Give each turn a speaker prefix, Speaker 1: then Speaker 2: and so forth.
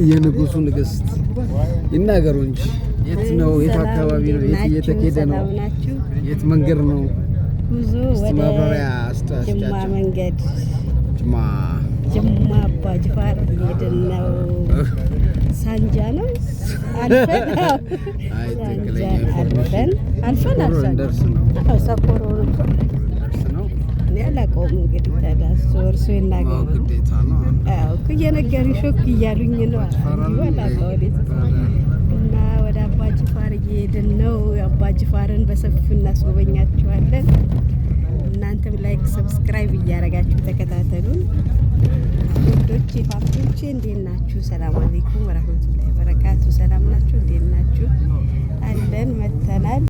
Speaker 1: የንጉሱ ንግስት ይናገሩ እንጂ የት ነው? የት አካባቢ ነው? የት እየተኬደ ነው? የት መንገድ ነው?
Speaker 2: ጉዞ ወደ ጅማ መንገድ ጅማ አባ ጅፋር እየሄድን ነው። ሳንጃ ነው አልፈን ሰኮሮ ነው። እኔ አላውቀውም እንግዲህ ታዲያ እርሱ ይናገሩ። እኮ እየነገሩኝ ሾክ እያሉኝ ነው እና ወደ አባ ጅፋር እየሄድን ነው። አባ ጅፋርን በሰፊው እናስጎበኛችኋለን። እናንተም ላይክ ሰብስክራይብ እያደረጋችሁ ተከታተሉን። ውዶቼ ፋፍቶቼ እንዴት ናችሁ? ሰላም አለይኩም ወራህመቱላሂ ወበረካቱ። ሰላም ናችሁ? እንዴት ናችሁ? አለን መተናል።